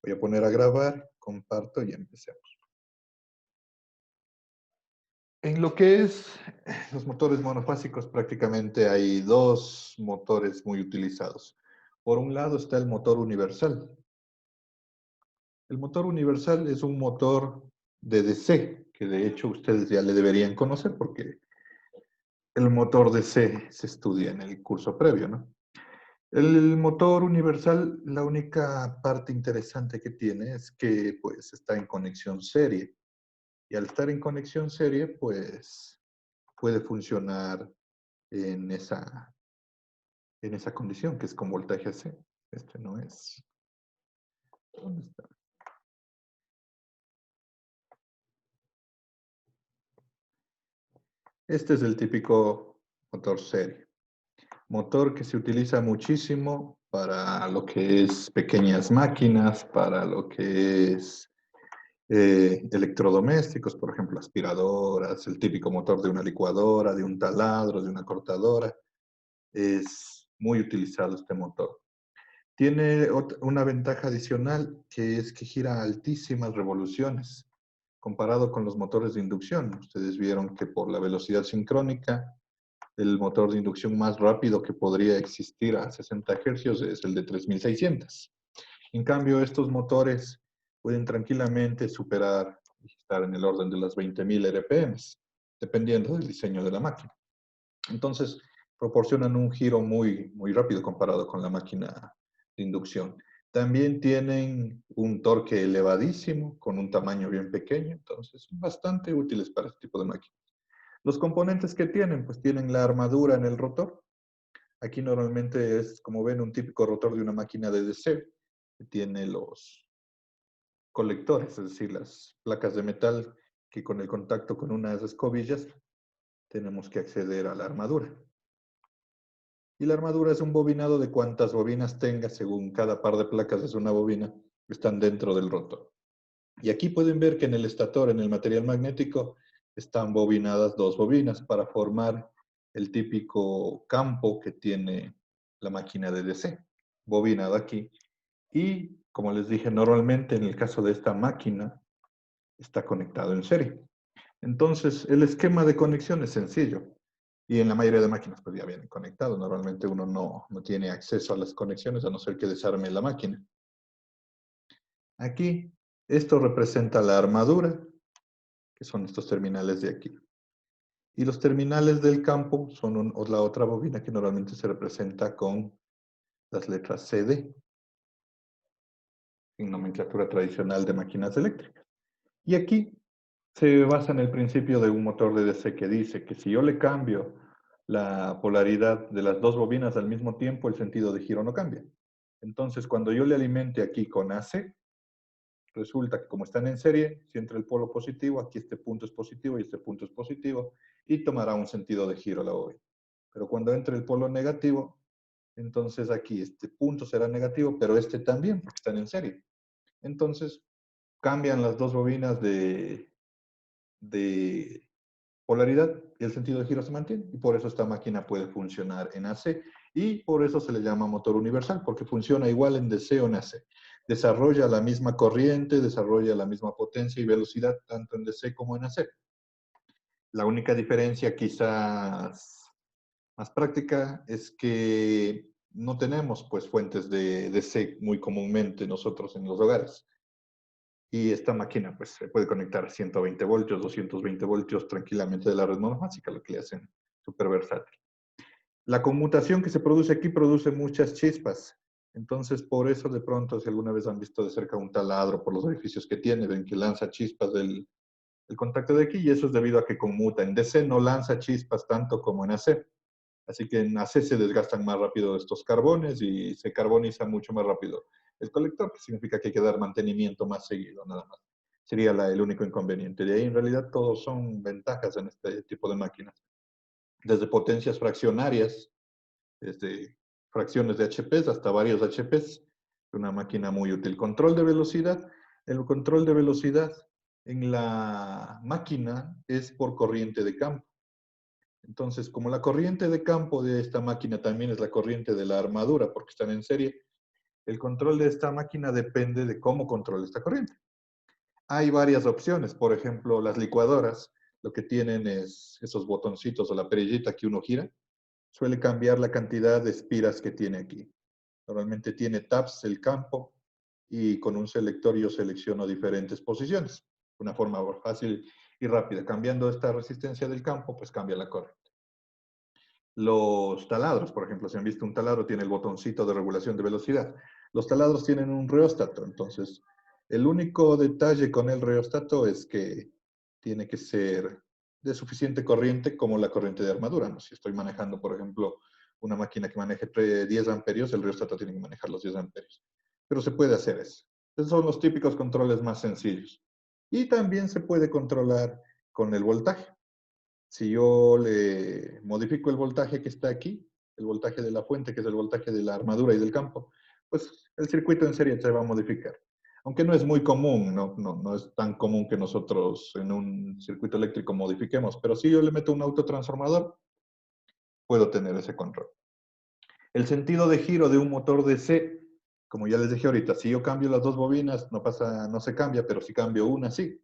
Voy a poner a grabar, comparto y empecemos. En lo que es los motores monofásicos, prácticamente hay dos motores muy utilizados. Por un lado está el motor universal. El motor universal es un motor de DC, que de hecho ustedes ya le deberían conocer porque el motor DC se estudia en el curso previo, ¿no? El motor universal, la única parte interesante que tiene es que pues está en conexión serie. Y al estar en conexión serie, pues puede funcionar en esa condición, que es con voltaje C. Este no es. ¿Dónde está? Este es el típico motor serie. Motor que se utiliza muchísimo para lo que es pequeñas máquinas, para lo que es electrodomésticos, por ejemplo, aspiradoras, el típico motor de una licuadora, de un taladro, de una cortadora. Es muy utilizado este motor. Tiene una ventaja adicional que es que gira a altísimas revoluciones comparado con los motores de inducción. Ustedes vieron que por la velocidad sincrónica, el motor de inducción más rápido que podría existir a 60 Hz es el de 3600. En cambio, estos motores pueden tranquilamente superar y estar en el orden de las 20.000 RPM, dependiendo del diseño de la máquina. Entonces, proporcionan un giro muy rápido comparado con la máquina de inducción. También tienen un torque elevadísimo, con un tamaño bien pequeño, entonces son bastante útiles para este tipo de máquinas. Los componentes que tienen, pues tienen la armadura en el rotor. Aquí normalmente es, como ven, un típico rotor de una máquina de DC, que tiene los colectores, es decir, las placas de metal que con el contacto con unas escobillas tenemos que acceder a la armadura. Y la armadura es un bobinado de cuantas bobinas tenga según cada par de placas es una bobina, están dentro del rotor. Y aquí pueden ver que en el estator, en el material magnético, están bobinadas dos bobinas para formar el típico campo que tiene la máquina de DC, bobinado aquí. Y como les dije, normalmente en el caso de esta máquina está conectado en serie. Entonces, el esquema de conexión es sencillo. Y en la mayoría de máquinas pues ya vienen conectados. Normalmente uno no tiene acceso a las conexiones a no ser que desarme la máquina. Aquí, esto representa la armadura, que son estos terminales de aquí. Y los terminales del campo son la otra bobina que normalmente se representa con las letras CD, en nomenclatura tradicional de máquinas eléctricas. Y aquí se basa en el principio de un motor de DC que dice que si yo le cambio la polaridad de las dos bobinas al mismo tiempo, el sentido de giro no cambia. Entonces, cuando yo le alimente aquí con AC, resulta que como están en serie, si entra el polo positivo, aquí este punto es positivo y este punto es positivo, y tomará un sentido de giro la bobina. Pero cuando entre el polo negativo, entonces aquí este punto será negativo, pero este también, porque están en serie. Entonces, cambian las dos bobinas de polaridad y el sentido de giro se mantiene. Y por eso esta máquina puede funcionar en AC. Y por eso se le llama motor universal, porque funciona igual en DC o en AC. Desarrolla la misma corriente, desarrolla la misma potencia y velocidad, tanto en DC como en AC. La única diferencia quizás más práctica es que no tenemos pues fuentes de DC muy comúnmente nosotros en los hogares. Y esta máquina pues se puede conectar a 120 voltios, 220 voltios tranquilamente de la red monofásica, lo que le hacen súper versátil. La conmutación que se produce aquí produce muchas chispas. Entonces, por eso de pronto, si alguna vez han visto de cerca un taladro por los orificios que tiene, ven que lanza chispas del contacto de aquí y eso es debido a que conmuta. En DC no lanza chispas tanto como en AC. Así que en AC se desgastan más rápido estos carbones y se carboniza mucho más rápido el colector, que significa que hay que dar mantenimiento más seguido, nada más. Sería el único inconveniente. De ahí, en realidad, todos son ventajas en este tipo de máquinas. Desde potencias fraccionarias, desde fracciones de HPs hasta varios HPs. Una máquina muy útil. Control de velocidad. El control de velocidad en la máquina es por corriente de campo. Entonces, como la corriente de campo de esta máquina también es la corriente de la armadura, porque están en serie, El control de esta máquina depende de cómo controle esta corriente. Hay varias opciones, por ejemplo, las licuadoras, lo que tienen es esos botoncitos o la perillita que uno gira, suele cambiar la cantidad de espiras que tiene aquí. Normalmente tiene tabs el campo y con un selector yo selecciono diferentes posiciones. Una forma fácil y rápida. Cambiando esta resistencia del campo, pues cambia la corriente. Los taladros, por ejemplo, si han visto un taladro, tiene el botoncito de regulación de velocidad. Los taladros tienen un reóstato, entonces el único detalle con el reóstato es que tiene que ser de suficiente corriente como la corriente de armadura, ¿no? Si estoy manejando, por ejemplo, una máquina que maneje 10 amperios, el reóstato tiene que manejar los 10 amperios. Pero se puede hacer eso. Esos son los típicos controles más sencillos. Y también se puede controlar con el voltaje. Si yo le modifico el voltaje que está aquí, el voltaje de la fuente, que es el voltaje de la armadura y del campo, pues el circuito en serie se va a modificar. Aunque no es muy común, no es tan común que nosotros en un circuito eléctrico modifiquemos, pero si yo le meto un autotransformador, puedo tener ese control. El sentido de giro de un motor DC, como ya les dije ahorita, si yo cambio las dos bobinas, no se cambia, pero si cambio una, sí.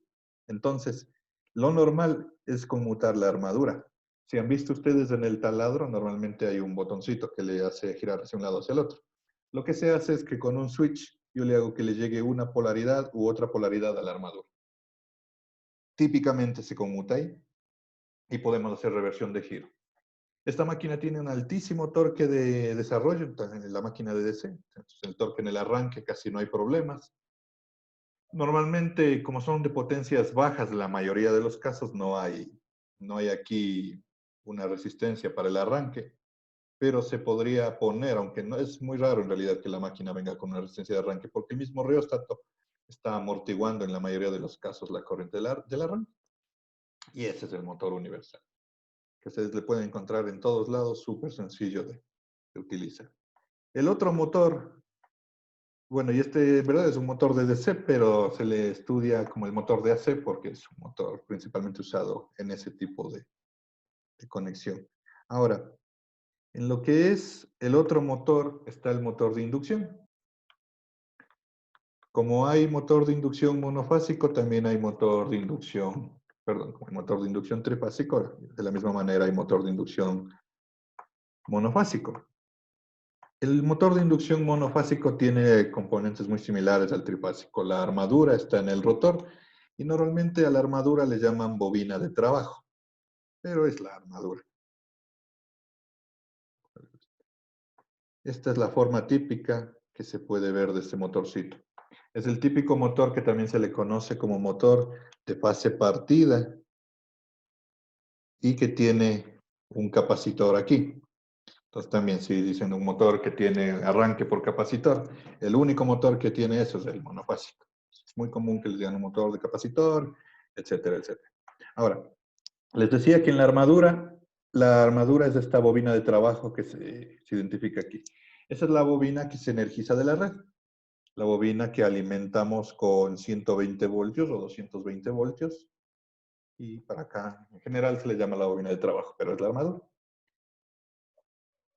Entonces, lo normal es conmutar la armadura. Si han visto ustedes en el taladro, normalmente hay un botoncito que le hace girar hacia un lado hacia el otro. Lo que se hace es que con un switch yo le hago que le llegue una polaridad u otra polaridad a la armadura. Típicamente se conmuta ahí y podemos hacer reversión de giro. Esta máquina tiene un altísimo torque de desarrollo, en la máquina de DC. Entonces, el torque en el arranque casi no hay problemas. Normalmente, como son de potencias bajas, la mayoría de los casos no hay aquí una resistencia para el arranque, pero se podría poner, aunque no es muy raro en realidad que la máquina venga con una resistencia de arranque, porque el mismo reóstato está amortiguando en la mayoría de los casos la corriente del arranque. Y ese es el motor universal, que ustedes le pueden encontrar en todos lados, súper sencillo de utilizar. El otro motor, bueno, y este, ¿verdad? Es un motor de DC, pero se le estudia como el motor de AC porque es un motor principalmente usado en ese tipo de conexión. Ahora, en lo que es el otro motor está el motor de inducción. Como hay motor de inducción monofásico, también hay motor de inducción, perdón, como hay motor de inducción trifásico, de la misma manera hay motor de inducción monofásico. El motor de inducción monofásico tiene componentes muy similares al trifásico. La armadura está en el rotor y normalmente a la armadura le llaman bobina de trabajo, pero es la armadura. Esta es la forma típica que se puede ver de este motorcito. Es el típico motor que también se le conoce como motor de fase partida y que tiene un capacitor aquí. Entonces también si dicen un motor que tiene arranque por capacitor, el único motor que tiene eso es el monofásico. Es muy común que les digan un motor de capacitor, etcétera, etcétera. Ahora, les decía que en la armadura es esta bobina de trabajo que se identifica aquí. Esa es la bobina que se energiza de la red. La bobina que alimentamos con 120 voltios o 220 voltios. Y para acá, en general, se le llama la bobina de trabajo, pero es la armadura.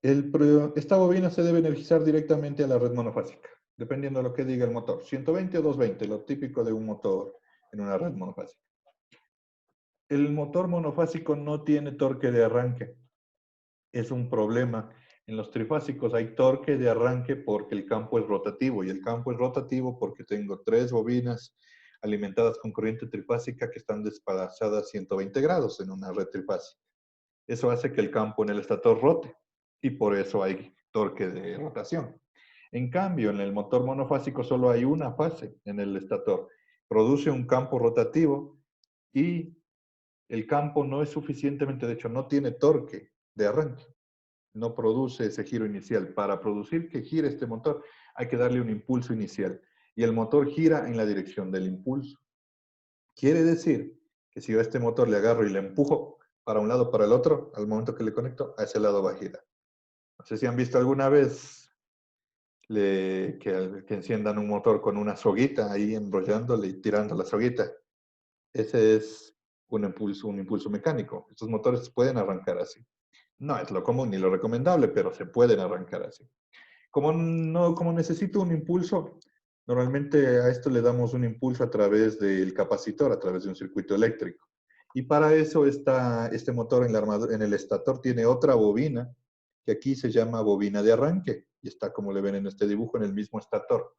Esta bobina se debe energizar directamente a la red monofásica, dependiendo de lo que diga el motor. 120 o 220, lo típico de un motor en una red monofásica. El motor monofásico no tiene torque de arranque. Es un problema. En los trifásicos hay torque de arranque porque el campo es rotativo, y el campo es rotativo porque tengo 3 bobinas alimentadas con corriente trifásica que están desplazadas 120 grados en una red trifásica. Eso hace que el campo en el estator rote y por eso hay torque de rotación. En cambio, en el motor monofásico solo hay una fase en el estator. Produce un campo rotativo y el campo no es suficientemente, de hecho, no tiene torque de arranque. No produce ese giro inicial. Para producir que gire este motor hay que darle un impulso inicial y el motor gira en la dirección del impulso. Quiere decir que si yo a este motor le agarro y le empujo para un lado o para el otro, al momento que le conecto, a ese lado va a girar. No sé si han visto alguna vez que enciendan un motor con una soguita ahí enrollándole y tirando la soguita. Ese es un impulso mecánico. Estos motores pueden arrancar así. No es lo común ni lo recomendable, pero se pueden arrancar así. Como necesito un impulso, normalmente a esto le damos un impulso a través del capacitor, a través de un circuito eléctrico. Y para eso este motor en el estator tiene otra bobina, que aquí se llama bobina de arranque, y está, como le ven en este dibujo, en el mismo estator.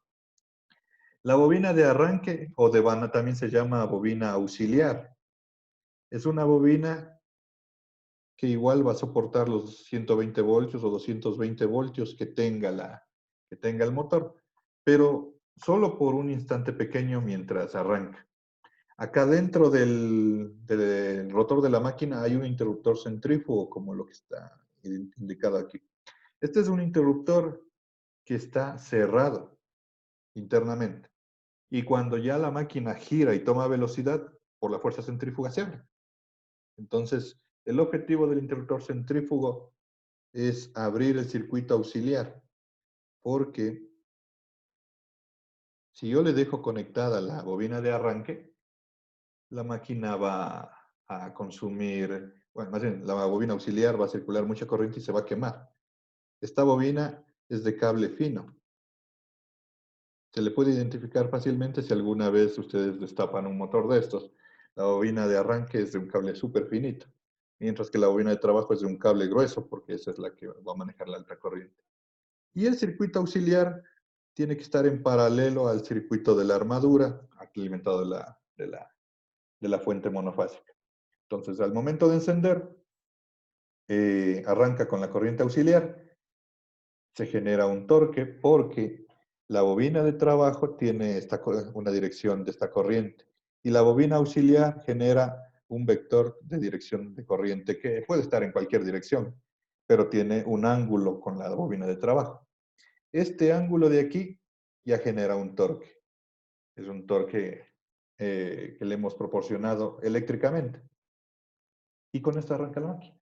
La bobina de arranque o de vana también se llama bobina auxiliar. Es una bobina que igual va a soportar los 120 voltios o 220 voltios que tenga el motor, pero solo por un instante pequeño mientras arranca. Acá dentro del rotor de la máquina hay un interruptor centrífugo, como lo que está indicado aquí. Este es un interruptor que está cerrado internamente. Y cuando ya la máquina gira y toma velocidad, por la fuerza centrífuga se abre. Entonces, el objetivo del interruptor centrífugo es abrir el circuito auxiliar, porque si yo le dejo conectada la bobina de arranque, la máquina va a consumir, bueno, más bien, la bobina auxiliar va a circular mucha corriente y se va a quemar. Esta bobina es de cable fino. Se le puede identificar fácilmente si alguna vez ustedes destapan un motor de estos. La bobina de arranque es de un cable súper finito, mientras que la bobina de trabajo es de un cable grueso, porque esa es la que va a manejar la alta corriente. Y el circuito auxiliar tiene que estar en paralelo al circuito de la armadura, alimentado de la fuente monofásica. Entonces, al momento de encender, arranca con la corriente auxiliar, se genera un torque porque la bobina de trabajo tiene una dirección de esta corriente y la bobina auxiliar genera un vector de dirección de corriente que puede estar en cualquier dirección, pero tiene un ángulo con la bobina de trabajo. Este ángulo de aquí ya genera un torque. Es un torque que le hemos proporcionado eléctricamente. Y con esto arranca la máquina.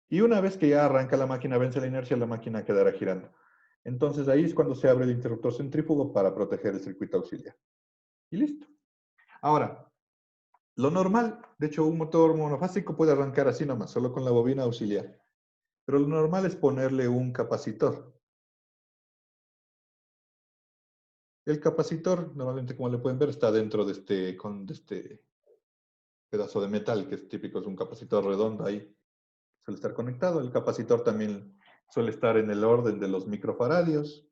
Y una vez que ya arranca la máquina, vence la inercia, la máquina quedará girando. Entonces ahí es cuando se abre el interruptor centrífugo para proteger el circuito auxiliar. Y listo. Ahora, lo normal, de hecho un motor monofásico puede arrancar así nomás, solo con la bobina auxiliar. Pero lo normal es ponerle un capacitor. El capacitor, normalmente como le pueden ver, está dentro de de este pedazo de metal, que es típico, es un capacitor redondo ahí. Suele estar conectado. El capacitor también suele estar en el orden de los microfaradios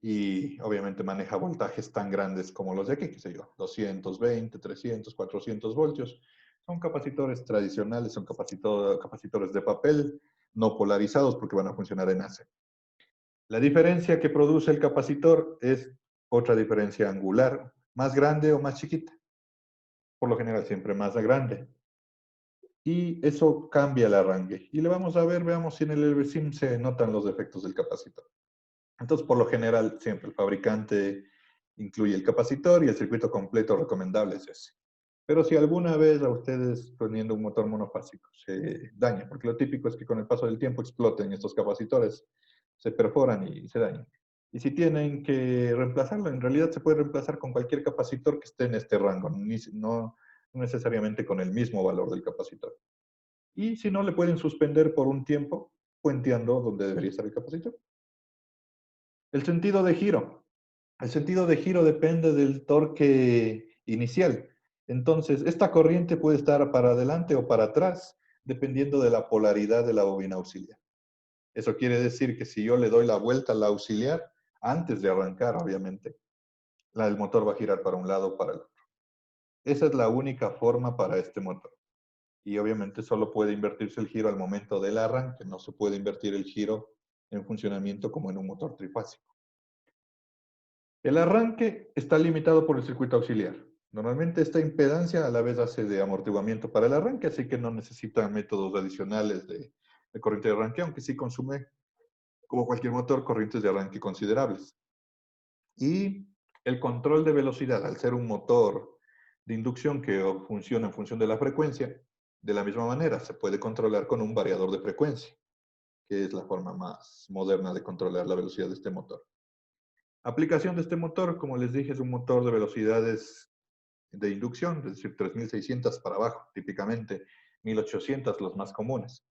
y obviamente maneja voltajes tan grandes como los de aquí, qué sé yo, 220, 300, 400 voltios. Son capacitores tradicionales, son capacitores de papel, no polarizados porque van a funcionar en AC. La diferencia que produce el capacitor es otra diferencia angular, más grande o más chiquita. Por lo general siempre más grande. Y eso cambia el arranque. Y le vamos a ver, veamos si en el LVSIM se notan los defectos del capacitor. Entonces, por lo general, siempre el fabricante incluye el capacitor y el circuito completo recomendable es ese. Pero si alguna vez a ustedes poniendo un motor monofásico se daña, porque lo típico es que con el paso del tiempo exploten estos capacitores, se perforan y se dañan. Y si tienen que reemplazarlo, en realidad se puede reemplazar con cualquier capacitor que esté en este rango, no necesariamente con el mismo valor del capacitor. Y si no, le pueden suspender por un tiempo, puenteando donde debería estar el capacitor. El sentido de giro. El sentido de giro depende del torque inicial. Entonces, esta corriente puede estar para adelante o para atrás, dependiendo de la polaridad de la bobina auxiliar. Eso quiere decir que si yo le doy la vuelta a la auxiliar, antes de arrancar, obviamente, el motor va a girar para un lado o para el otro. Esa es la única forma para este motor. Y obviamente solo puede invertirse el giro al momento del arranque, no se puede invertir el giro en funcionamiento como en un motor trifásico. El arranque está limitado por el circuito auxiliar. Normalmente esta impedancia a la vez hace de amortiguamiento para el arranque, así que no necesita métodos adicionales de corriente de arranque, aunque sí consume, como cualquier motor, corrientes de arranque considerables. Y el control de velocidad, al ser un motor de inducción que funciona en función de la frecuencia, de la misma manera se puede controlar con un variador de frecuencia, que es la forma más moderna de controlar la velocidad de este motor. Aplicación de este motor, como les dije, es un motor de velocidades de inducción, es decir, 3600 para abajo, típicamente 1800 los más comunes.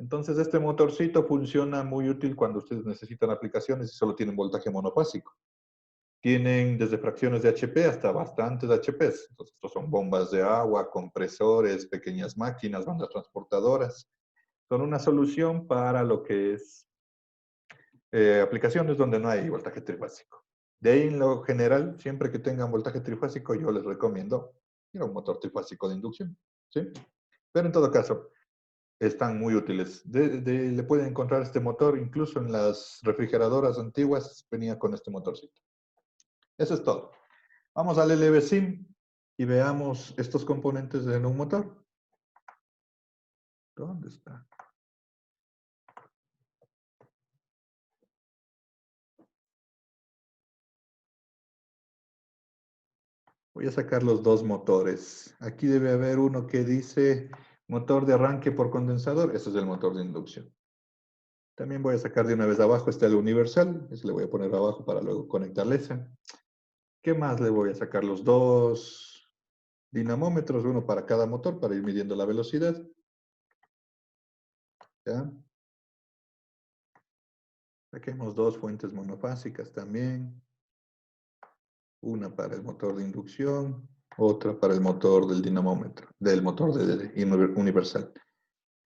Entonces, este motorcito funciona muy útil cuando ustedes necesitan aplicaciones y solo tienen voltaje monofásico. Tienen desde fracciones de HP hasta bastantes HPs. Entonces, estos son bombas de agua, compresores, pequeñas máquinas, bandas transportadoras. Son una solución para lo que es aplicaciones donde no hay voltaje trifásico. De ahí, en lo general, siempre que tengan voltaje trifásico, yo les recomiendo ir a un motor trifásico de inducción. ¿Sí? Pero en todo caso, están muy útiles. Le pueden encontrar este motor, incluso en las refrigeradoras antiguas, venía con este motorcito. Eso es todo. Vamos al LV-SIM y veamos estos componentes en un motor. ¿Dónde está? Voy a sacar los dos motores. Aquí debe haber uno que dice motor de arranque por condensador. Ese es el motor de inducción. También voy a sacar de una vez abajo, está el universal. Ese le voy a poner abajo para luego conectarle ese. ¿Qué más le voy a sacar? Los dos dinamómetros, uno para cada motor, para ir midiendo la velocidad. ¿Ya? Saquemos dos fuentes monofásicas también. Una para el motor de inducción, otra para el motor del dinamómetro, del motor universal.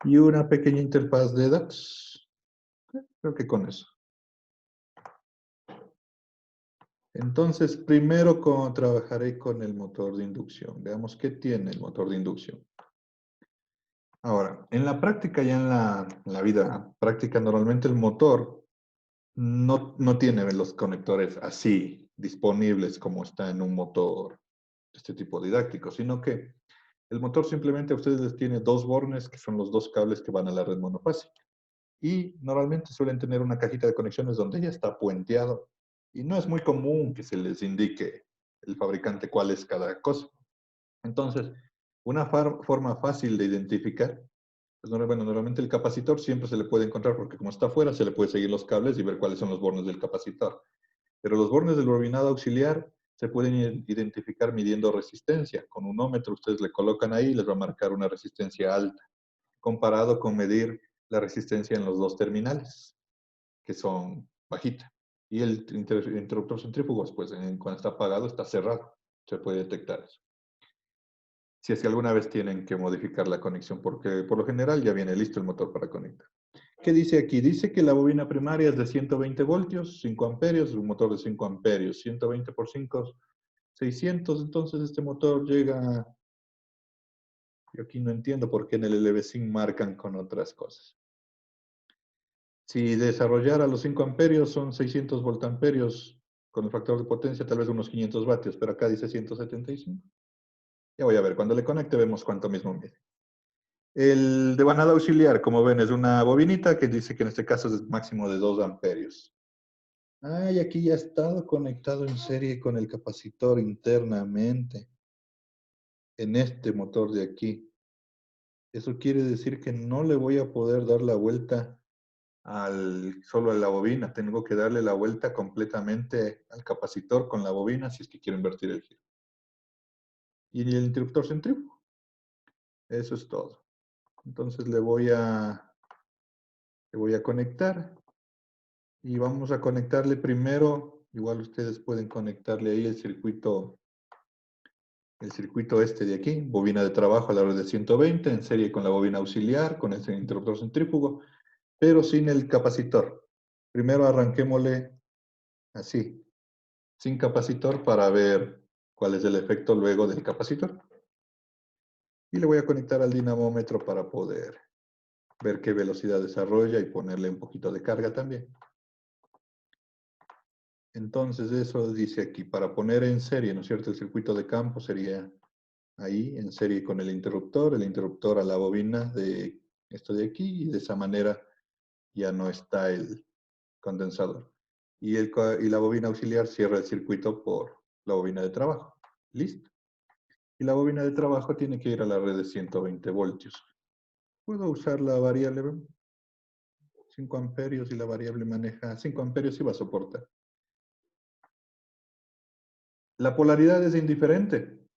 Y una pequeña interfaz de datos. Creo que con eso. Entonces, primero trabajaré con el motor de inducción. Veamos qué tiene el motor de inducción. Ahora, en la práctica, ya en la vida práctica, normalmente el motor no tiene los conectores así disponibles como está en un motor de este tipo didáctico, sino que el motor simplemente a ustedes les tiene dos bornes, que son los dos cables que van a la red monofásica. Y normalmente suelen tener una cajita de conexiones donde ya está puenteado. Y no es muy común que se les indique el fabricante cuál es cada cosa. Entonces, una forma fácil de identificar, pues bueno, normalmente el capacitor siempre se le puede encontrar porque como está afuera, se le puede seguir los cables y ver cuáles son los bornes del capacitor. Pero los bornes del bobinado auxiliar se pueden identificar midiendo resistencia. Con un ómetro ustedes le colocan ahí y les va a marcar una resistencia alta, comparado con medir la resistencia en los dos terminales, que son bajita. Y el interruptor centrífugo, pues cuando está apagado, está cerrado. Se puede detectar eso. Si es que alguna vez tienen que modificar la conexión, porque por lo general ya viene listo el motor para conectar. ¿Qué dice aquí? Dice que la bobina primaria es de 120 voltios, 5 amperios, un motor de 5 amperios, 120 por 5, 600. Entonces este motor llega, yo aquí no entiendo por qué en el LV5 marcan con otras cosas. Si desarrollara los 5 amperios son 600 voltamperios con el factor de potencia, tal vez unos 500 vatios, pero acá dice 175. Ya voy a ver, cuando le conecte vemos cuánto mismo mide. El devanado auxiliar, como ven, es una bobinita que dice que en este caso es máximo de 2 amperios. Ah, y aquí ya ha estado conectado en serie con el capacitor internamente en este motor de aquí. Eso quiere decir que no le voy a poder dar la vuelta solo a la bobina. Tengo que darle la vuelta completamente al capacitor con la bobina si es que quiero invertir el giro. Y el interruptor centrífugo. Eso es todo. Entonces le voy a conectar. Y vamos a conectarle primero, igual ustedes pueden conectarle ahí el circuito este de aquí, bobina de trabajo a la red de 120, en serie con la bobina auxiliar, con este interruptor centrífugo, pero sin el capacitor. Primero arranquémosle así, sin capacitor para ver cuál es el efecto luego del capacitor. Y le voy a conectar al dinamómetro para poder ver qué velocidad desarrolla y ponerle un poquito de carga también. Entonces eso dice aquí, para poner en serie, ¿no es cierto? El circuito de campo sería ahí, en serie con el interruptor a la bobina de esto de aquí, y de esa manera ya no está el condensador. Y la bobina auxiliar cierra el circuito por la bobina de trabajo. Listo. Y la bobina de trabajo tiene que ir a la red de 120 voltios. Puedo usar la variable 5 amperios y la variable maneja 5 amperios y va a soportar. La polaridad es indiferente.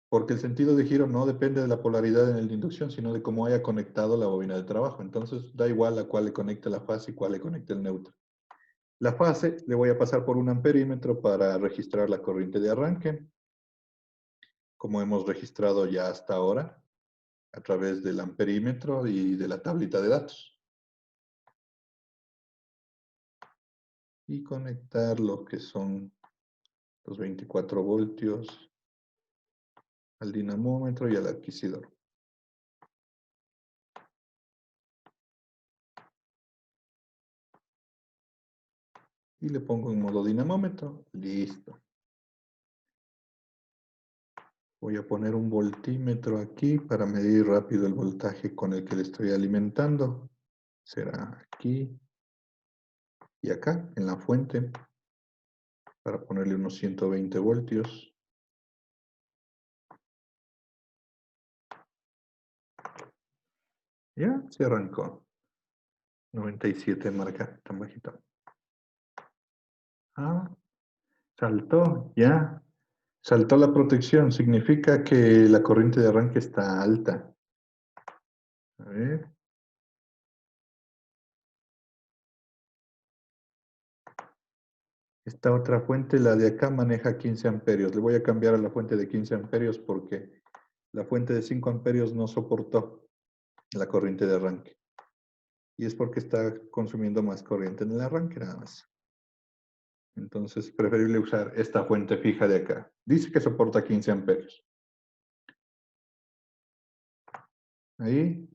Porque el sentido de giro no depende de la polaridad en el de inducción, sino de cómo haya conectado la bobina de trabajo. Entonces, da igual a cuál le conecte la fase y cuál le conecte el neutro. La fase le voy a pasar por un amperímetro para registrar la corriente de arranque, como hemos registrado ya hasta ahora, a través del amperímetro y de la tablita de datos. Y conectar lo que son los 24 voltios al dinamómetro y al adquisidor. Y le pongo en modo dinamómetro. Listo. Voy a poner un voltímetro aquí para medir rápido el voltaje con el que le estoy alimentando. Será aquí y acá, en la fuente, para ponerle unos 120 voltios. Ya, se arrancó. 97 marca, tan bajito. Ah, saltó, ya. Saltó la protección, significa que la corriente de arranque está alta. A ver. Esta otra fuente, la de acá, maneja 15 amperios. Le voy a cambiar a la fuente de 15 amperios porque la fuente de 5 amperios no soportó la corriente de arranque. Y es porque está consumiendo más corriente en el arranque nada más. Entonces, preferible usar esta fuente fija de acá. Dice que soporta 15 amperios. Ahí,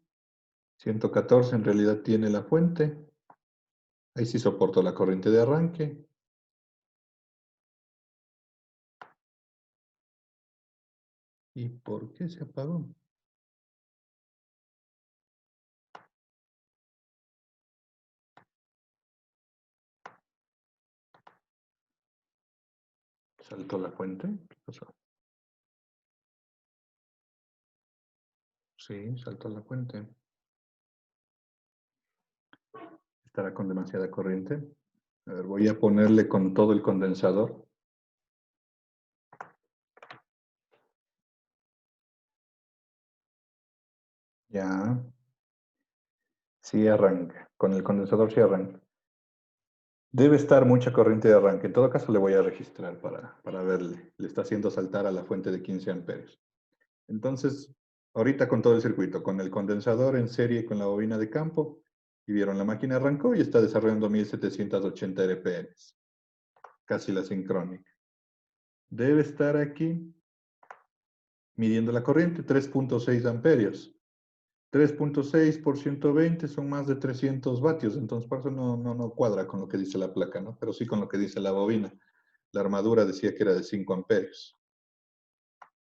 114 en realidad tiene la fuente. Ahí sí soportó la corriente de arranque. ¿Y por qué se apagó? ¿Saltó la fuente? ¿Qué pasó? Sí, saltó la fuente. ¿Estará con demasiada corriente? A ver, voy a ponerle con todo el condensador. Ya. Sí arranca. Con el condensador sí arranca. Debe estar mucha corriente de arranque. En todo caso le voy a registrar para verle. Le está haciendo saltar a la fuente de 15 amperios. Entonces, ahorita con todo el circuito, con el condensador en serie con la bobina de campo, y vieron la máquina arrancó y está desarrollando 1780 RPMs. Casi la sincrónica. Debe estar aquí midiendo la corriente, 3.6 amperios. 3.6 por 120 son más de 300 vatios, entonces por eso no cuadra con lo que dice la placa, ¿no? Pero sí con lo que dice la bobina. La armadura decía que era de 5 amperios.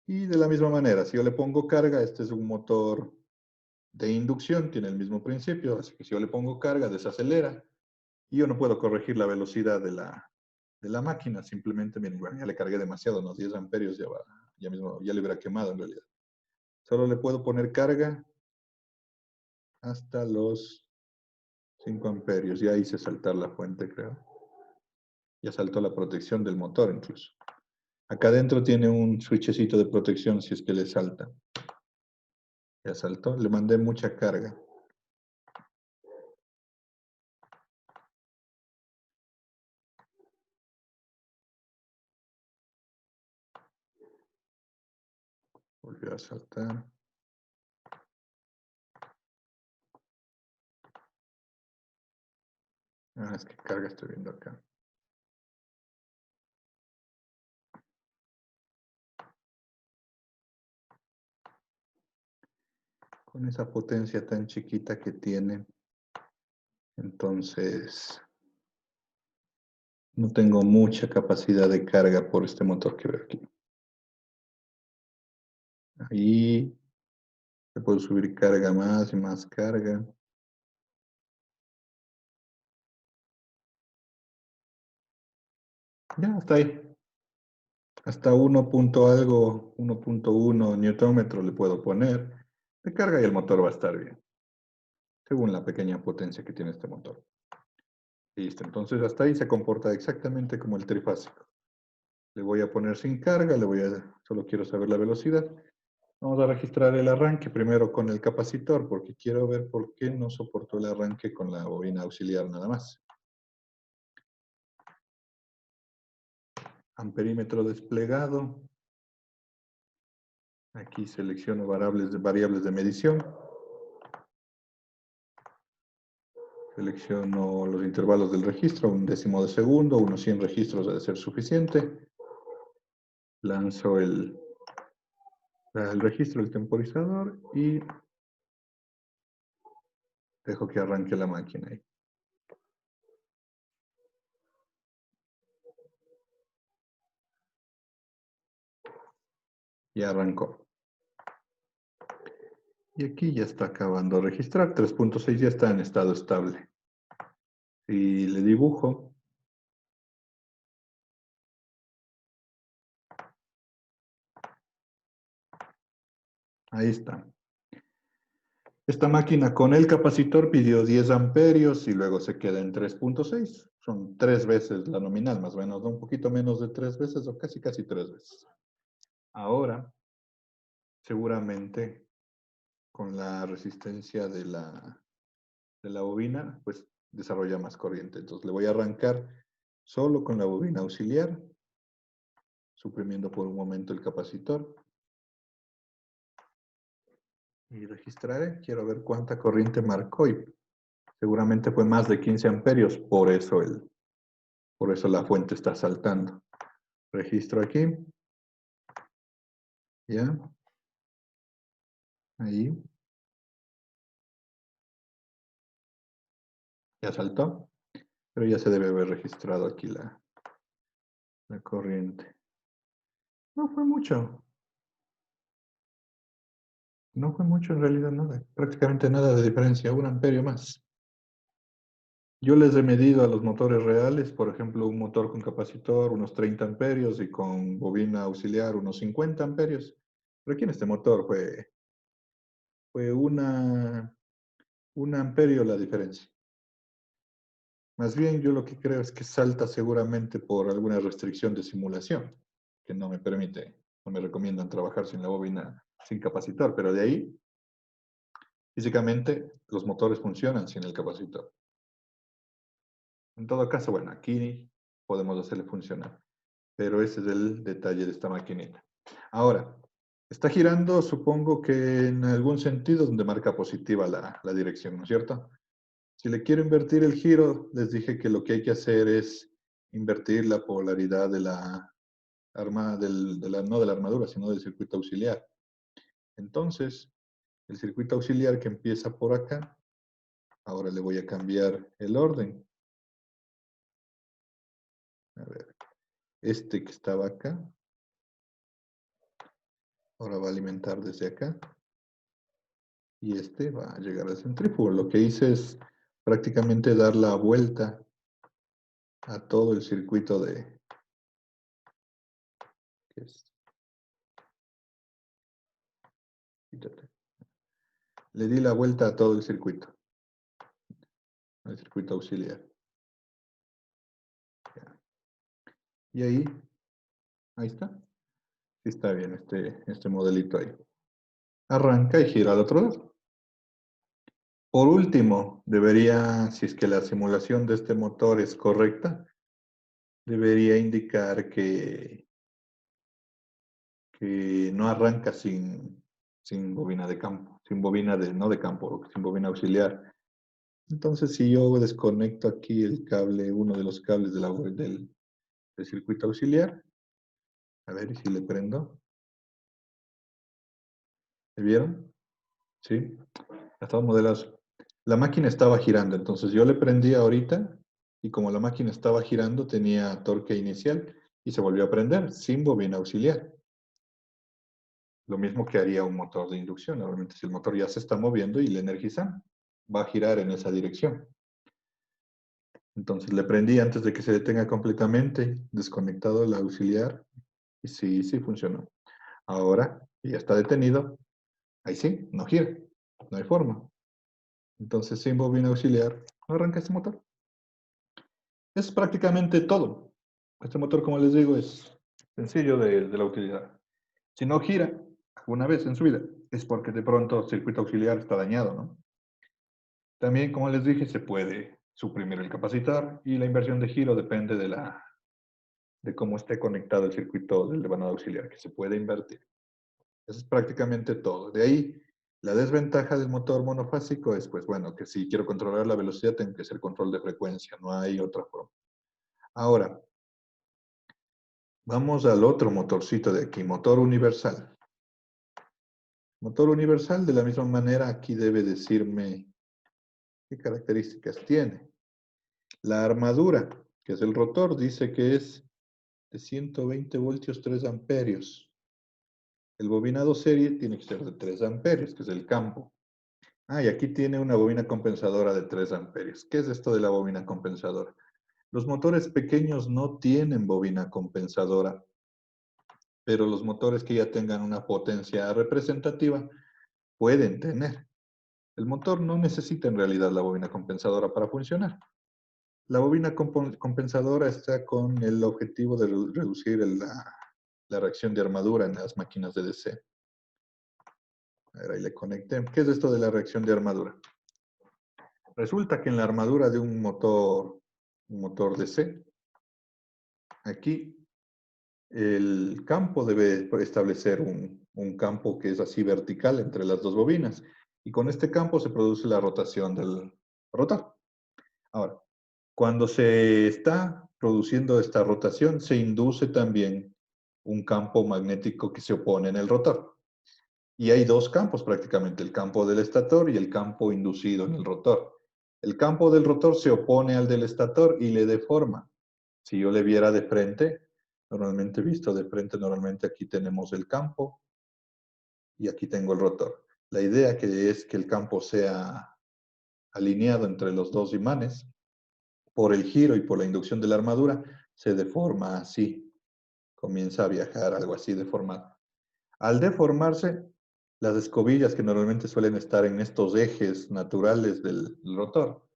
Y de la misma manera, si yo le pongo carga, este es un motor de inducción, tiene el mismo principio, así que si yo le pongo carga, desacelera, y yo no puedo corregir la velocidad de la máquina, simplemente, miren, bueno, ya le cargué demasiado, unos 10 amperios ya va, ya mismo, ya le hubiera quemado en realidad. Solo le puedo poner carga hasta los 5 amperios. Ya hice saltar la fuente, creo. Ya saltó la protección del motor incluso. Acá adentro tiene un switchecito de protección si es que le salta. Ya saltó, le mandé mucha carga. Volvió a saltar. Ah, es que carga estoy viendo acá. Con esa potencia tan chiquita que tiene, entonces no tengo mucha capacidad de carga por este motor que veo aquí. Ahí le puedo subir carga más y más carga. Ya, hasta ahí. Hasta 1 punto algo, 1.1 newtómetro le puedo poner de carga y el motor va a estar bien, según la pequeña potencia que tiene este motor. Listo, entonces hasta ahí se comporta exactamente como el trifásico. Le voy a poner sin carga, solo quiero saber la velocidad. Vamos a registrar el arranque primero con el capacitor, porque quiero ver por qué no soportó el arranque con la bobina auxiliar nada más. Amperímetro desplegado. Aquí selecciono variables de medición. Selecciono los intervalos del registro, 1/10 de segundo, unos 100 registros debe ser suficiente. Lanzo el registro del temporizador y dejo que arranque la máquina ahí. Ya arrancó. Y aquí ya está acabando de registrar. 3.6 ya está en estado estable. Y le dibujo. Ahí está. Esta máquina con el capacitor pidió 10 amperios y luego se queda en 3.6. Son 3 veces la nominal, más o menos, ¿no? Un poquito menos de 3 veces o casi 3 veces. Ahora, seguramente, con la resistencia de la bobina, pues desarrolla más corriente. Entonces le voy a arrancar solo con la bobina auxiliar, suprimiendo por un momento el capacitor. Y registraré. Quiero ver cuánta corriente marcó y seguramente fue más de 15 amperios, por eso la fuente está saltando. Registro aquí. Ya. Ahí. Ya saltó. Pero ya se debe haber registrado aquí la corriente. No fue mucho. No fue mucho en realidad, nada. Prácticamente nada de diferencia. 1 amperio más. Yo les he medido a los motores reales, por ejemplo, un motor con capacitor, unos 30 amperios y con bobina auxiliar, unos 50 amperios. Pero aquí en este motor fue un amperio la diferencia. Más bien yo lo que creo es que salta seguramente por alguna restricción de simulación, que no me recomiendan trabajar sin la bobina, sin capacitor, pero de ahí, físicamente, los motores funcionan sin el capacitor. En todo caso, bueno, aquí podemos hacerle funcionar, pero ese es el detalle de esta maquinita. Ahora, está girando, supongo que en algún sentido donde marca positiva la dirección, ¿no es cierto? Si le quiero invertir el giro, les dije que lo que hay que hacer es invertir la polaridad de no de la armadura, sino del circuito auxiliar. Entonces, el circuito auxiliar que empieza por acá, ahora le voy a cambiar el orden. A ver, este que estaba acá, ahora va a alimentar desde acá. Y este va a llegar al centrífugo. Lo que hice es prácticamente dar la vuelta a todo el circuito que es- quítate. Le di la vuelta a todo el circuito auxiliar. Y ahí está. Sí está bien este modelito ahí. Arranca y gira al otro lado. Por último, si es que la simulación de este motor es correcta, debería indicar que no arranca sin bobina de campo, no de campo, sin bobina auxiliar. Entonces, si yo desconecto aquí uno de los cables del circuito auxiliar, a ver si le prendo. ¿Me vieron? Sí. Estaban modelados. La máquina estaba girando, entonces yo le prendí ahorita y como la máquina estaba girando tenía torque inicial y se volvió a prender sin bobina auxiliar. Lo mismo que haría un motor de inducción. Normalmente si el motor ya se está moviendo y le energizan, va a girar en esa dirección. Entonces le prendí antes de que se detenga completamente, desconectado el auxiliar y sí funcionó. Ahora que ya está detenido, ahí sí, no gira, no hay forma. Entonces sin bobina auxiliar, no arranca este motor. Es prácticamente todo. Este motor, como les digo, es Sencillo de la utilidad. Si no gira alguna vez en su vida, es porque de pronto el circuito auxiliar está dañado, ¿no? También, como les dije, se puede suprimir el capacitor y la inversión de giro depende de cómo esté conectado el circuito del devanado auxiliar, que se puede invertir. Eso es prácticamente todo. De ahí, la desventaja del motor monofásico es, pues bueno, que si quiero controlar la velocidad, tengo que hacer control de frecuencia, no hay otra forma. Ahora, vamos al otro motorcito de aquí, motor universal. Motor universal, de la misma manera, aquí debe decirme qué características tiene. La armadura, que es el rotor, dice que es de 120 voltios, 3 amperios. El bobinado serie tiene que ser de 3 amperios, que es el campo. Ah, y aquí tiene una bobina compensadora de 3 amperios. ¿Qué es esto de la bobina compensadora? Los motores pequeños no tienen bobina compensadora, pero los motores que ya tengan una potencia representativa pueden tener. El motor no necesita en realidad la bobina compensadora para funcionar. La bobina compensadora está con el objetivo de reducir la reacción de armadura en las máquinas de DC. A ver, ahí le conecté. ¿Qué es esto de la reacción de armadura? Resulta que en la armadura de un motor DC, aquí el campo debe establecer un campo que es así vertical entre las dos bobinas. Y con este campo se produce la rotación del rotor. Ahora, cuando se está produciendo esta rotación, se induce también un campo magnético que se opone en el rotor. Y hay dos campos prácticamente, el campo del estator y el campo inducido en el rotor. El campo del rotor se opone al del estator y le deforma. Si yo le viera de frente, normalmente visto de frente, normalmente aquí tenemos el campo y aquí tengo el rotor. La idea que es que el campo sea alineado entre los dos imanes, por el giro y por la inducción de la armadura, se deforma así. Comienza a viajar algo así deformado. Al deformarse, las escobillas que normalmente suelen estar en estos ejes naturales del rotor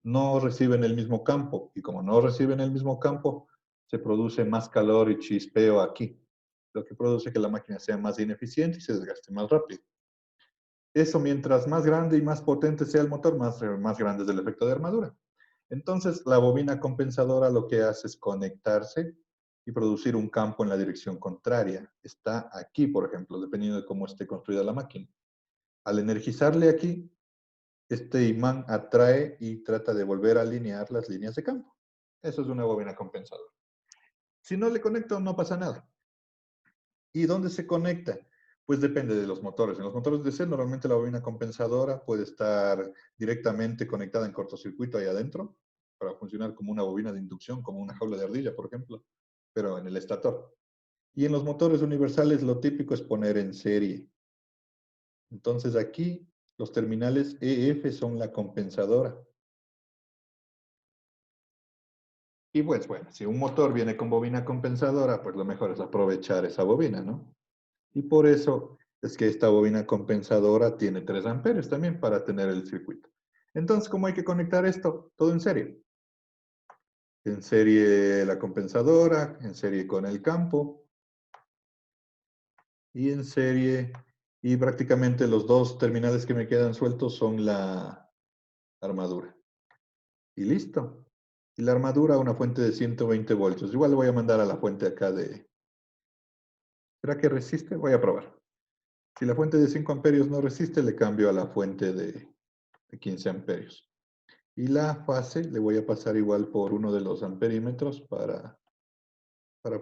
no reciben el mismo campo y como no reciben el mismo campo, se produce más calor y chispeo aquí, lo que produce que la máquina sea más ineficiente y se desgaste más rápido. Eso mientras más grande y más potente sea el motor, más grande es el efecto de armadura. Entonces, la bobina compensadora lo que hace es conectarse y producir un campo en la dirección contraria. Está aquí, por ejemplo, dependiendo de cómo esté construida la máquina. Al energizarle aquí, este imán atrae y trata de volver a alinear las líneas de campo. Eso es una bobina compensadora. Si no le conecto, no pasa nada. ¿Y dónde se conecta? Pues depende de los motores. En los motores DC, normalmente la bobina compensadora puede estar directamente conectada en cortocircuito ahí adentro para funcionar como una bobina de inducción, como una jaula de ardilla, por ejemplo, pero en el estator. Y en los motores universales lo típico es poner en serie. Entonces aquí los terminales EF son la compensadora. Y pues bueno, si un motor viene con bobina compensadora, pues lo mejor es aprovechar esa bobina, ¿no? Y por eso es que esta bobina compensadora tiene 3 amperios también para tener el circuito. Entonces, ¿cómo hay que conectar esto? Todo en serie. En serie la compensadora, en serie con el campo y en serie, y prácticamente los dos terminales que me quedan sueltos son la armadura. Y listo. Y la armadura, una fuente de 120 voltios. Igual le voy a mandar a la fuente acá de... ¿Será que resiste? Voy a probar. Si la fuente de 5 amperios no resiste, le cambio a la fuente de 15 amperios. Y la fase le voy a pasar igual por uno de los amperímetros para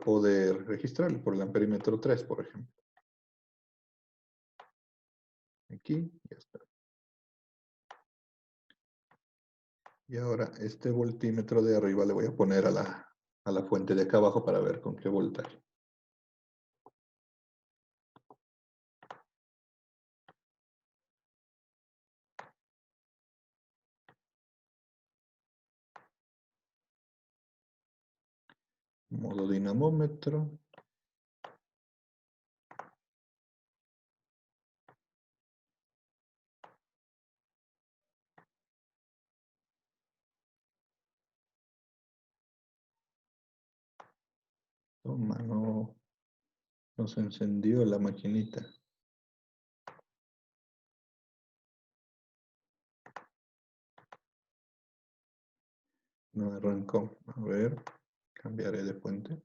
poder registrarlo, por el amperímetro 3, por ejemplo. Aquí, ya está. Y ahora este voltímetro de arriba le voy a poner a la fuente de acá abajo para ver con qué voltaje. Modo dinamómetro. Toma, no. No se encendió la maquinita. No arrancó. A ver, cambiaré de fuente.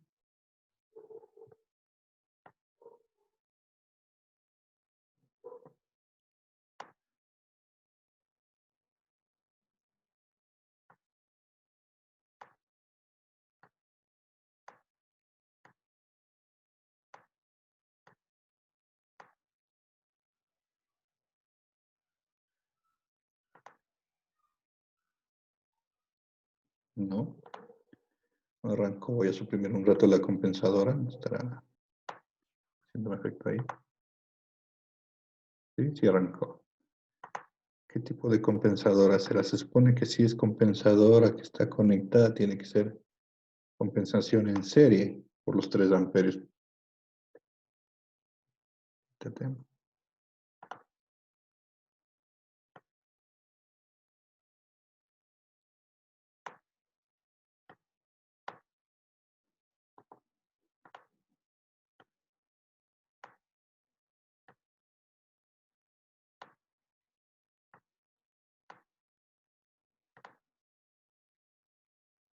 No, no arrancó. Voy a suprimir un rato la compensadora. No estará haciendo efecto ahí. Sí, sí arrancó. ¿Qué tipo de compensadora será? Se supone que si es compensadora que está conectada, tiene que ser compensación en serie por los 3 amperios.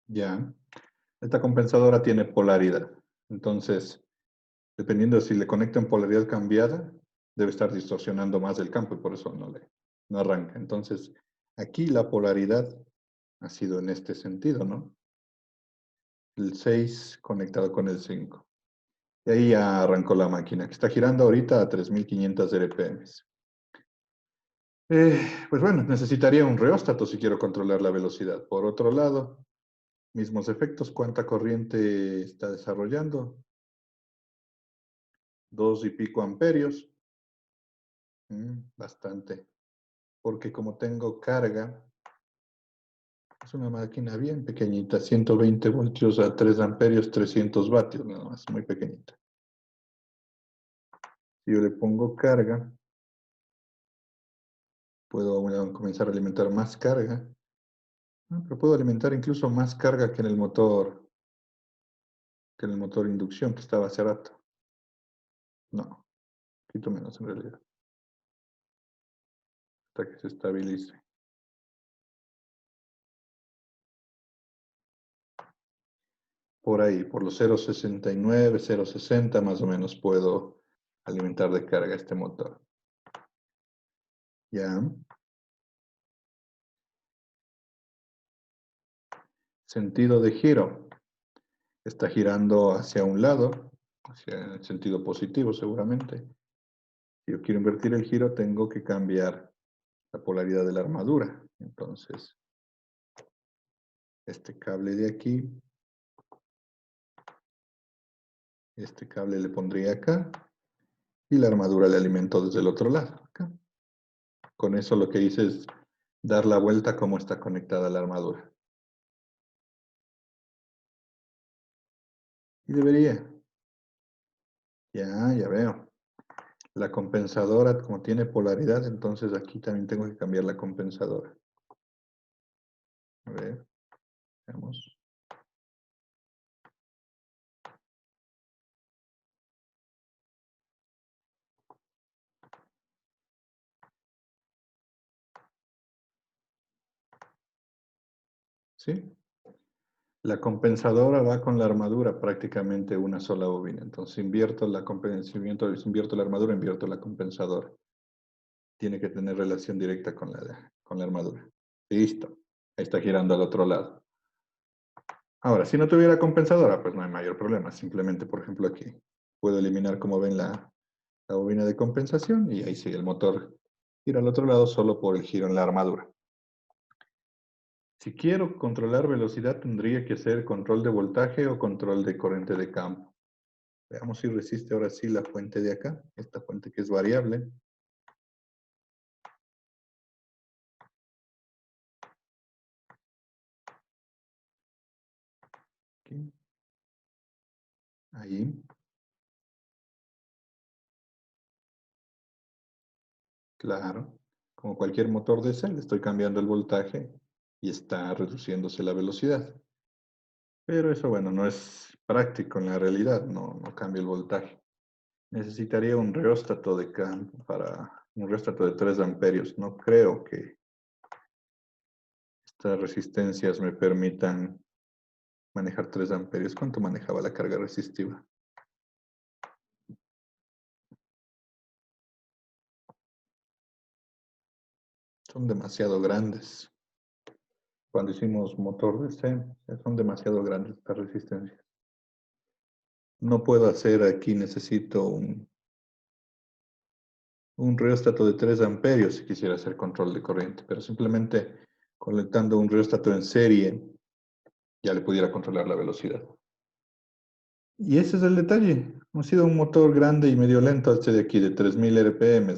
Ya. Esta compensadora tiene polaridad. Entonces, dependiendo de si le conecto en polaridad cambiada, debe estar distorsionando más el campo y por eso no arranca. Entonces, aquí la polaridad ha sido en este sentido, ¿no? El 6 conectado con el 5. Y ahí ya arrancó la máquina, que está girando ahorita a 3500 RPM. Pues bueno, necesitaría un reóstato si quiero controlar la velocidad. Por otro lado, mismos efectos, ¿cuánta corriente está desarrollando? 2 y pico amperios. Bastante. Porque como tengo carga, es una máquina bien pequeñita, 120 voltios a 3 amperios, 300 vatios, nada más, muy pequeñita. Si yo le pongo carga, puedo comenzar a alimentar más carga. Pero puedo alimentar incluso más carga que en el motor inducción que estaba hace rato. No, un poquito menos en realidad, hasta que se estabilice. Por ahí, por los 0,69, 0,60 más o menos puedo alimentar de carga este motor. Ya. Sentido de giro. Está girando hacia un lado, hacia el sentido positivo seguramente. Si yo quiero invertir el giro, tengo que cambiar la polaridad de la armadura. Entonces, este cable de aquí, este cable le pondría acá, y la armadura le alimento desde el otro lado, acá. Con eso lo que hice es dar la vuelta como está conectada la armadura. Y debería. Ya veo. La compensadora, como tiene polaridad, entonces aquí también tengo que cambiar la compensadora. A ver, veamos. ¿Sí? La compensadora va con la armadura prácticamente una sola bobina. Entonces invierto la invierto la armadura, invierto la compensadora. Tiene que tener relación directa con la armadura. Listo. Ahí está girando al otro lado. Ahora, si no tuviera compensadora, pues no hay mayor problema. Simplemente, por ejemplo, aquí puedo eliminar, como ven, la bobina de compensación y ahí sigue el motor. Gira al otro lado solo por el giro en la armadura. Si quiero controlar velocidad, tendría que ser control de voltaje o control de corriente de campo. Veamos si resiste ahora sí la fuente de acá, esta fuente que es variable. Aquí. Ahí, claro. Como cualquier motor DC, le estoy cambiando el voltaje y está reduciéndose la velocidad. Pero eso, bueno, no es práctico en la realidad, no cambia el voltaje. Necesitaría un reóstato de campo para un reóstato de 3 amperios. No creo que estas resistencias me permitan manejar 3 amperios. ¿Cuánto manejaba la carga resistiva? Son demasiado grandes. Cuando hicimos motor de C, son demasiado grandes estas resistencias. No puedo hacer aquí, necesito un reóstato de 3 amperios si quisiera hacer control de corriente, pero simplemente conectando un reóstato en serie ya le pudiera controlar la velocidad. Y ese es el detalle. Ha sido un motor grande y medio lento este de aquí, de 3000 RPM.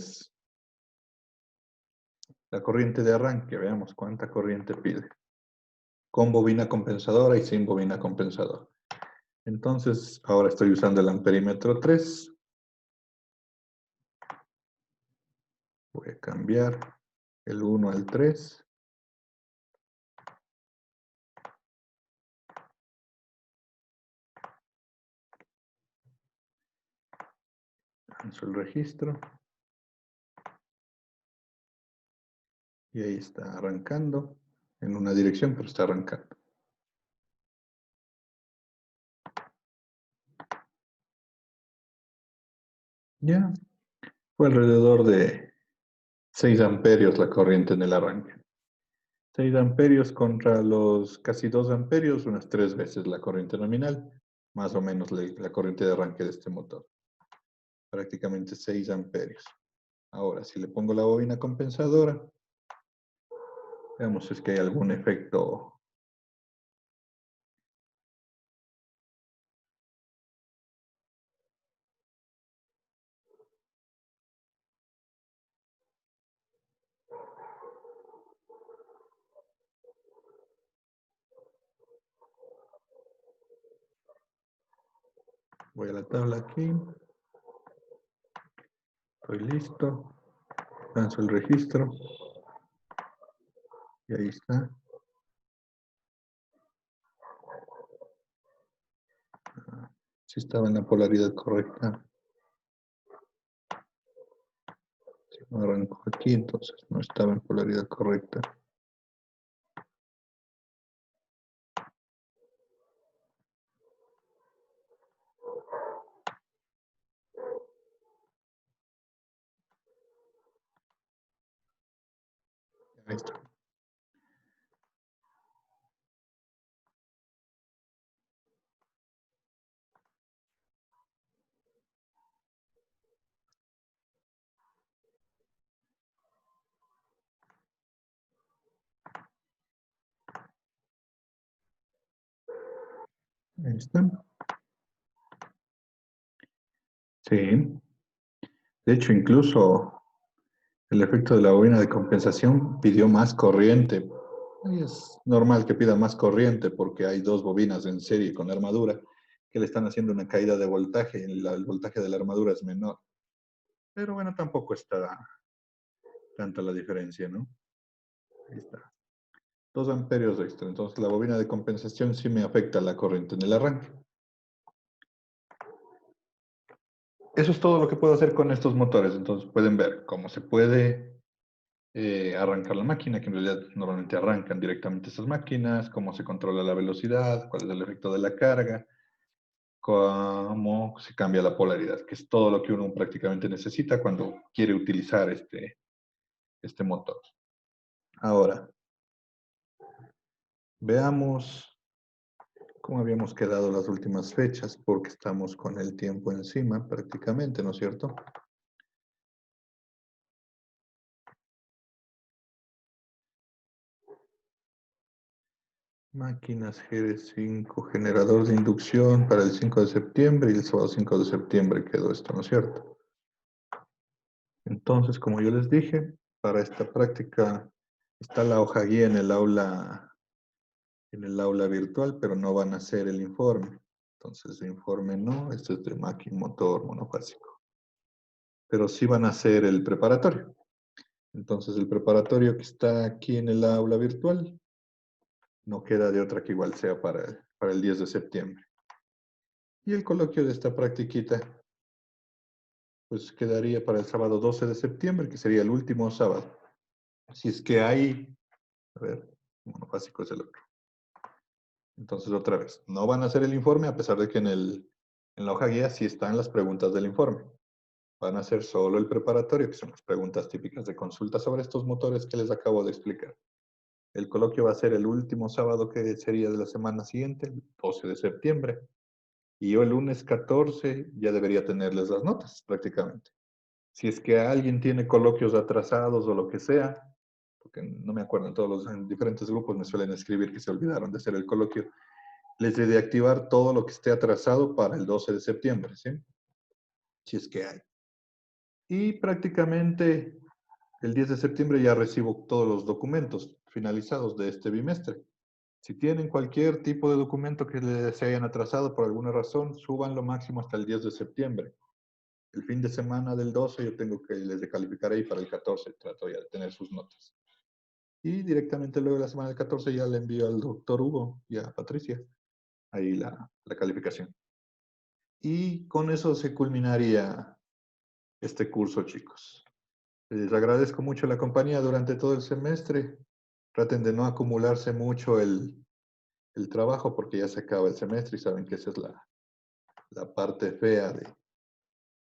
La corriente de arranque, veamos cuánta corriente pide. Con bobina compensadora y sin bobina compensadora. Entonces, ahora estoy usando el amperímetro 3. Voy a cambiar el 1 al 3. Lanzo el registro. Y ahí está arrancando en una dirección, pero está arrancando. Ya, fue alrededor de 6 amperios la corriente en el arranque. 6 amperios contra los casi 2 amperios, unas 3 veces la corriente nominal, más o menos la corriente de arranque de este motor. Prácticamente 6 amperios. Ahora, si le pongo la bobina compensadora, veamos si es que hay algún efecto. Voy a la tabla aquí. Estoy listo. Lanzo el registro. Y ahí está. Si estaba en la polaridad correcta. Si no arrancó aquí, entonces no estaba en polaridad correcta. Ahí está. Ahí está. Sí. De hecho, incluso el efecto de la bobina de compensación pidió más corriente. Y es normal que pida más corriente porque hay 2 bobinas en serie con armadura que le están haciendo una caída de voltaje y el voltaje de la armadura es menor. Pero bueno, tampoco está tanta la diferencia, ¿no? Ahí está. 2 amperios extra. Entonces la bobina de compensación sí me afecta la corriente en el arranque. Eso es todo lo que puedo hacer con estos motores. Entonces pueden ver cómo se puede arrancar la máquina, que en realidad normalmente arrancan directamente estas máquinas, cómo se controla la velocidad, cuál es el efecto de la carga, cómo se cambia la polaridad, que es todo lo que uno prácticamente necesita cuando quiere utilizar este motor. Ahora, veamos cómo habíamos quedado las últimas fechas, porque estamos con el tiempo encima prácticamente, ¿no es cierto? Máquinas GR5, generador de inducción para el 5 de septiembre y el sábado 5 de septiembre quedó esto, ¿no es cierto? Entonces, como yo les dije, para esta práctica está la hoja guía en el aula virtual, pero no van a hacer el informe. Entonces, el informe no, esto es de máquina, motor monofásico. Pero sí van a hacer el preparatorio. Entonces, el preparatorio que está aquí en el aula virtual, no queda de otra que igual sea para el 10 de septiembre. Y el coloquio de esta practiquita pues quedaría para el sábado 12 de septiembre, que sería el último sábado. Si es que hay, a ver, monofásico es el otro. Entonces, otra vez, no van a hacer el informe a pesar de que en la hoja guía sí están las preguntas del informe. Van a hacer solo el preparatorio, que son las preguntas típicas de consulta sobre estos motores que les acabo de explicar. El coloquio va a ser el último sábado que sería de la semana siguiente, el 12 de septiembre. Y yo el lunes 14 ya debería tenerles las notas prácticamente. Si es que alguien tiene coloquios atrasados o lo que sea, porque no me acuerdo, en diferentes grupos me suelen escribir que se olvidaron de hacer el coloquio, les he de activar todo lo que esté atrasado para el 12 de septiembre, ¿sí? Si es que hay. Y prácticamente el 10 de septiembre ya recibo todos los documentos finalizados de este bimestre. Si tienen cualquier tipo de documento que se hayan atrasado por alguna razón, suban lo máximo hasta el 10 de septiembre. El fin de semana del 12 yo tengo que les de calificar ahí para el 14, trato ya de tener sus notas. Y directamente luego de la semana del 14 ya le envío al doctor Hugo y a Patricia ahí la calificación. Y con eso se culminaría este curso, chicos. Les agradezco mucho la compañía durante todo el semestre. Traten de no acumularse mucho el trabajo porque ya se acaba el semestre y saben que esa es la parte fea de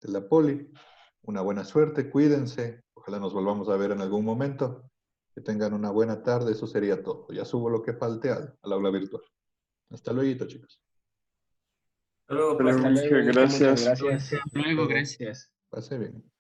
la poli. Una buena suerte, cuídense. Ojalá nos volvamos a ver en algún momento. Que tengan una buena tarde, eso sería todo. Ya subo lo que falte al aula virtual. Hasta luego, chicos. Hasta luego, Pero profe. muchas Hasta luego, Enrique, muchas gracias. gracias. Hasta luego, gracias. Pase bien.